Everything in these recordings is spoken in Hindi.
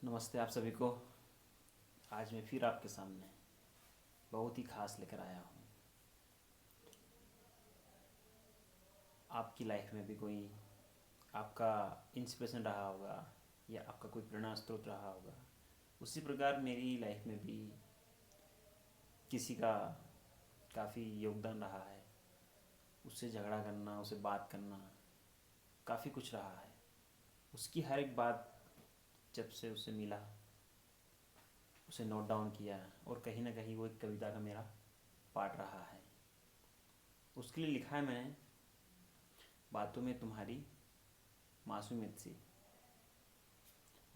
नमस्ते आप सभी को। आज मैं फिर आपके सामने बहुत ही ख़ास लेकर आया हूँ। आपकी लाइफ में भी कोई आपका इंस्पिरेशन रहा होगा या आपका कोई प्रेरणा स्रोत रहा होगा। उसी प्रकार मेरी लाइफ में भी किसी का काफ़ी योगदान रहा है। उससे झगड़ा करना, उससे बात करना, काफ़ी कुछ रहा है। उसकी हर एक बात जब से उससे मिला, उसे नोट डाउन किया और कहीं ना कहीं वो एक कविता का मेरा पार्ट रहा है। उसके लिए लिखा है मैंने, बातों में तुम्हारी मासूमियत सी,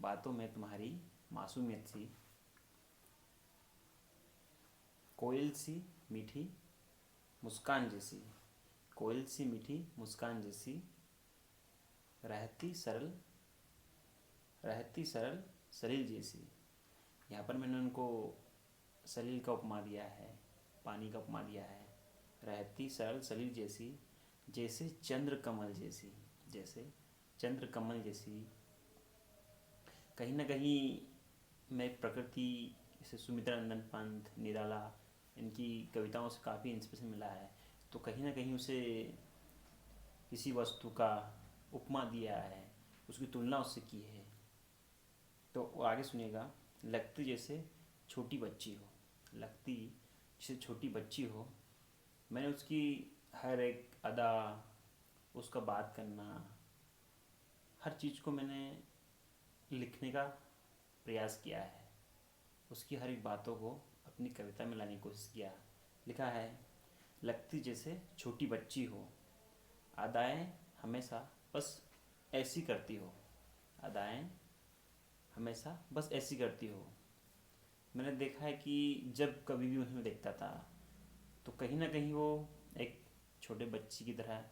बातों में तुम्हारी मासूमियत सी, कोयल सी मीठी मुस्कान जैसी, कोयल सी मीठी मुस्कान जैसी, रहती सरल, रहती सरल सलील जैसी। यहाँ पर मैंने उनको सलील का उपमा दिया है, पानी का उपमा दिया है। रहती सरल सलील जैसी, जैसे चंद्र कमल जैसी, जैसे चंद्र कमल जैसी। कहीं ना कहीं मैं प्रकृति, जैसे सुमित्रा नंदन पंत, निराला, इनकी कविताओं से काफ़ी इंस्पिरेशन मिला है। तो कहीं ना कहीं उसे किसी वस्तु का उपमा दिया है, उसकी तुलना उससे की है। तो वो आगे सुनिएगा। लगती जैसे छोटी बच्ची हो, लगती जैसे छोटी बच्ची हो। मैंने उसकी हर एक अदा, उसका बात करना, हर चीज़ को मैंने लिखने का प्रयास किया है। उसकी हर एक बातों को अपनी कविता में लाने की कोशिश किया। लिखा है, लगती जैसे छोटी बच्ची हो, अदाएं हमेशा बस ऐसी करती हो, अदाएं हमेशा बस ऐसी करती हो। मैंने देखा है कि जब कभी भी उन्हें देखता था तो कहीं ना कहीं वो एक छोटे बच्ची की तरह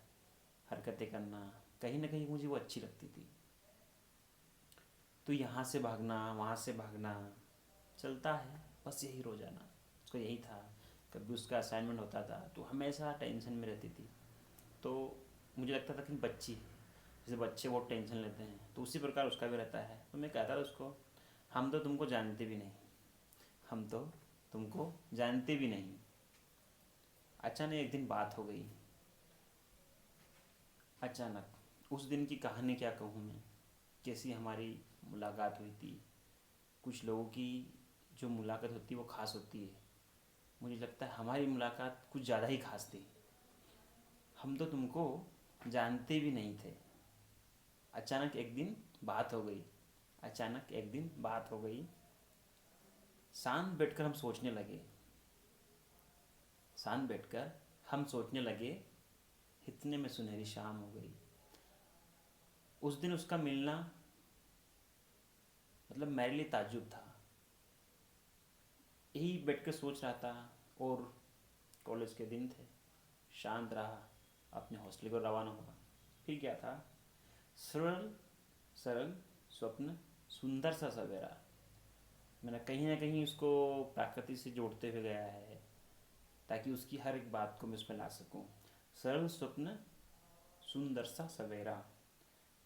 हरकतें करना, कहीं ना कहीं मुझे वो अच्छी लगती थी। तो यहाँ से भागना, वहाँ से भागना चलता है, बस यही रोज़ाना उसका यही था। कभी उसका असाइनमेंट होता था तो हमेशा टेंशन में रहती थी। तो मुझे लगता था कि बच्ची है, जैसे बच्चे बहुत टेंशन लेते हैं तो उसी प्रकार उसका भी रहता है। तो मैं कहता था उसको, हम तो तुमको जानते भी नहीं, हम तो तुमको जानते भी नहीं। अचानक एक दिन बात हो गई, अचानक। उस दिन की कहानी क्या कहूँ मैं, कैसी हमारी मुलाकात हुई थी। कुछ लोगों की जो मुलाकात होती है वो ख़ास होती है। मुझे लगता है हमारी मुलाकात कुछ ज़्यादा ही ख़ास थी। हम तो तुमको जानते भी नहीं थे। अचानक एक दिन बात हो गई, अचानक एक दिन बात हो गई। शांत बैठकर हम सोचने लगे, शांत बैठकर हम सोचने लगे, इतने में सुनहरी शाम हो गई। उस दिन उसका मिलना मतलब मेरे लिए ताज्जुब था। यही बैठ कर सोच रहा था। और कॉलेज के दिन थे, शांत रहा, अपने हॉस्टल को रवाना हुआ। फिर क्या था, सरल सरल स्वप्न, सुंदर सा सवेरा। मैंने कहीं ना कहीं उसको प्रकृति से जोड़ते हुए गया है ताकि उसकी हर एक बात को मैं उसमें ला सकूं। सरल स्वप्न, सुंदर सा सवेरा,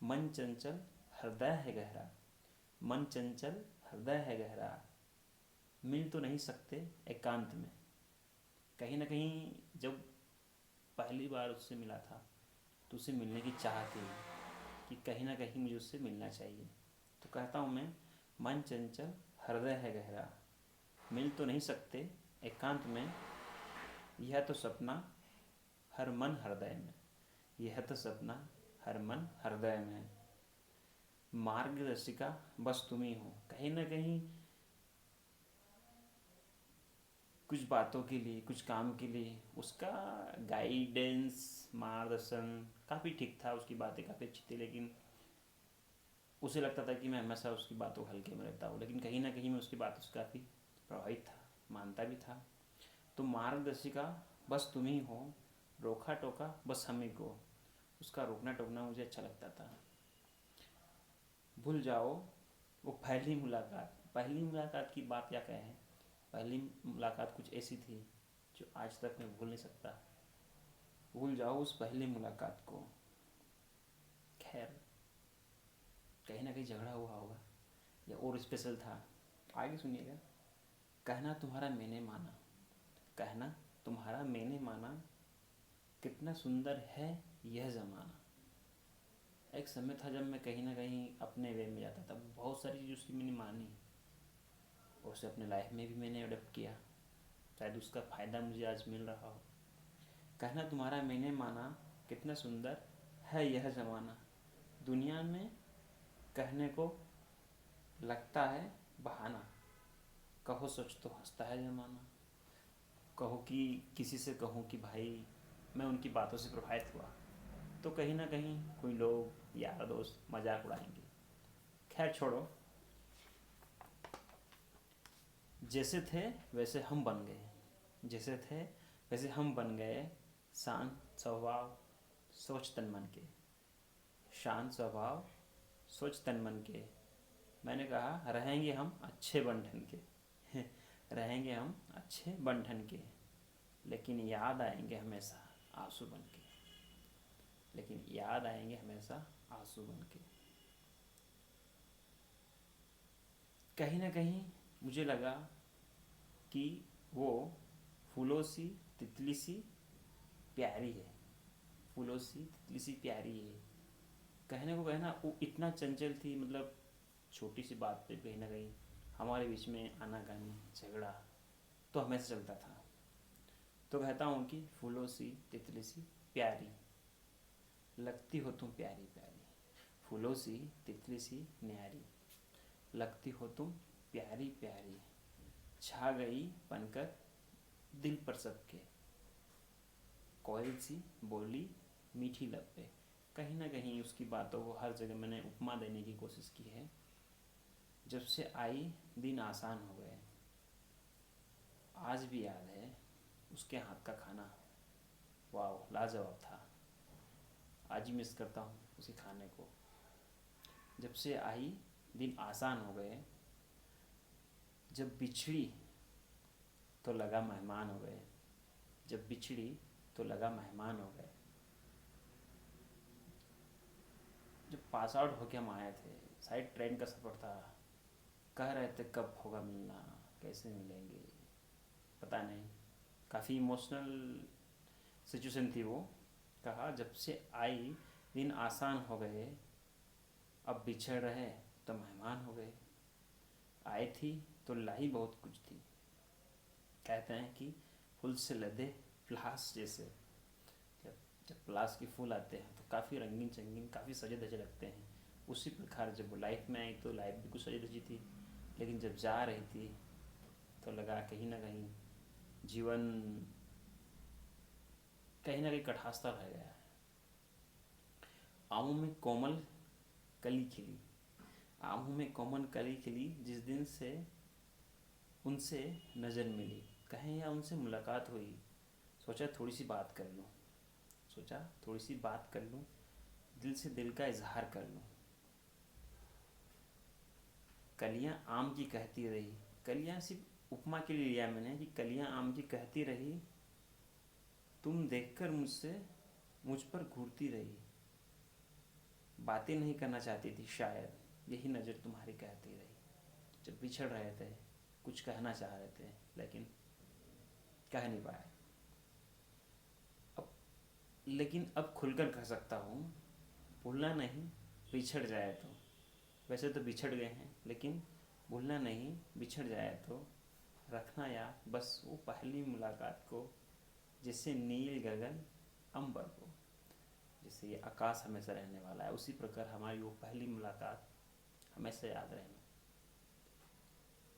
मन चंचल हृदय है गहरा, मन चंचल हृदय है गहरा, मिल तो नहीं सकते एकांत में। कहीं ना कहीं जब पहली बार उससे मिला था तो उसे मिलने की चाह थी कि कहीं ना कहीं मुझे उससे मिलना चाहिए। तो कहता हूँ मैं, मन चंचल हृदय है गहरा, मिल तो नहीं सकते एकांत में, यह तो सपना हर मन हृदय में, यह तो सपना हर मन हृदय में। मार्गदर्शिका बस तुम ही हो। कहीं ना कहीं कुछ बातों के लिए, कुछ काम के लिए उसका गाइडेंस, मार्गदर्शन काफ़ी ठीक था। उसकी बातें काफ़ी अच्छी थी, लेकिन उसे लगता था कि मैं हमेशा उसकी बातों हल्के में रहता हूँ। लेकिन कहीं ना कहीं मैं उसकी बातों से काफ़ी प्रभावित था, मानता भी था। तो मार्गदर्शिका बस तुम ही हो, रोका टोका बस हम ही को। उसका रोकना टोकना मुझे अच्छा लगता था। भूल जाओ वो पहली मुलाकात, पहली मुलाकात की बात क्या कहें। पहली मुलाकात कुछ ऐसी थी जो आज तक मैं भूल नहीं सकता। भूल जाओ उस पहली मुलाकात को। खैर, कहीं ना कहीं झगड़ा हुआ होगा, या और स्पेशल था। आगे सुनिएगा। कहना तुम्हारा मैंने माना, कहना तुम्हारा मैंने माना, कितना सुंदर है यह ज़माना। एक समय था जब मैं कहीं ना कहीं अपने वे में जाता था, बहुत सारी चीज़ उसकी मैंने मानी, और उसे अपने लाइफ में भी मैंने अडोप्ट किया, शायद उसका फ़ायदा मुझे आज मिल रहा हो। कहना तुम्हारा मैंने माना, कितना सुंदर है यह ज़माना। दुनिया में कहने को लगता है बहाना, कहो सच तो हंसता है ज़माना। कहो कि किसी से कहूँ कि भाई मैं उनकी बातों से प्रभावित हुआ, तो कहीं ना कहीं कोई लोग यार दोस्त मजाक उड़ाएंगे। खैर छोड़ो, जैसे थे वैसे हम बन गए, जैसे थे वैसे हम बन गए, शांत स्वभाव सोच तन मन के, शांत स्वभाव सोच तन मन के। मैंने कहा रहेंगे हम अच्छे बंधन के रहेंगे हम अच्छे बंधन के, लेकिन याद आएंगे हमेशा आंसू बन के, लेकिन याद आएंगे हमेशा आंसू बन के। कहीं ना कहीं मुझे लगा कि वो फूलों सी तितली सी प्यारी है, फूलों सी तितली सी प्यारी है। कहने को कहना वो इतना चंचल थी, मतलब छोटी सी बात पे कहीं ना कहीं हमारे बीच में आनाकानी झगड़ा तो हमेशा चलता था। तो कहता हूँ कि फूलों सी तितली सी प्यारी, लगती हो तुम प्यारी प्यारी, फूलों सी तितली सी न्यारी, लगती हो तुम प्यारी प्यारी, छा गई बनकर दिल पर सबके, कोयल सी बोली मीठी लब पे। कहीं ना कहीं उसकी बातों को हर जगह मैंने उपमा देने की कोशिश की है। जब से आई दिन आसान हो गए, आज भी याद है उसके हाथ का खाना, वाह लाजवाब था। आज ही मिस करता हूँ उसी खाने को। जब से आई दिन आसान हो गए, जब बिछड़ी तो लगा मेहमान हो गए, जब बिछड़ी तो लगा मेहमान हो गए। जब पास आउट होके हम आए थे, शायद ट्रेन का सफ़र था, कह रहे थे कब होगा मिलना, कैसे मिलेंगे, पता नहीं। काफ़ी इमोशनल सिचुएशन थी वो। कहा जब से आई दिन आसान हो गए, अब बिछड़ रहे तो मेहमान हो गए। आई थी तो लाई बहुत कुछ थी, कहते हैं कि फूल से लदे प्लास जैसे। जब जब प्लास के फूल आते हैं तो काफ़ी रंगीन चंगीन, काफ़ी सजे धजे लगते हैं। उसी प्रकार जब वो लाइफ में आई तो लाइफ भी कुछ सजी धजी थी, लेकिन जब जा रही थी तो लगा कहीं ना कहीं जीवन कहीं ना कहीं कठासता रह गया है। आँखों में कोमल कली खिली, आँखों में कोमल कली खिली, जिस दिन से उनसे नज़र मिली, कहें या उनसे मुलाकात हुई, सोचा थोड़ी सी बात कर लूँ, सोचा थोड़ी सी बात कर लूँ, दिल से दिल का इजहार कर लूँ। कलियाँ आम की कहती रही, कलियाँ सिर्फ उपमा के लिए लिया मैंने कि कलियाँ आम की कहती रही, तुम देखकर मुझसे मुझ पर घूरती रही, बातें नहीं करना चाहती थी शायद, यही नज़र तुम्हारी कहती रही। जब बिछड़ रहे थे कुछ कहना चाह रहे थे, लेकिन कह नहीं पाए। अब लेकिन अब खुलकर कह सकता हूँ, भूलना नहीं बिछड़ जाए तो। वैसे तो बिछड़ गए हैं, लेकिन भूलना नहीं बिछड़ जाए तो, रखना याद बस वो पहली मुलाकात को, जिससे नील गगन अंबर को। जैसे ये आकाश हमेशा रहने वाला है, उसी प्रकार हमारी वो पहली मुलाकात हमेशा याद रहना।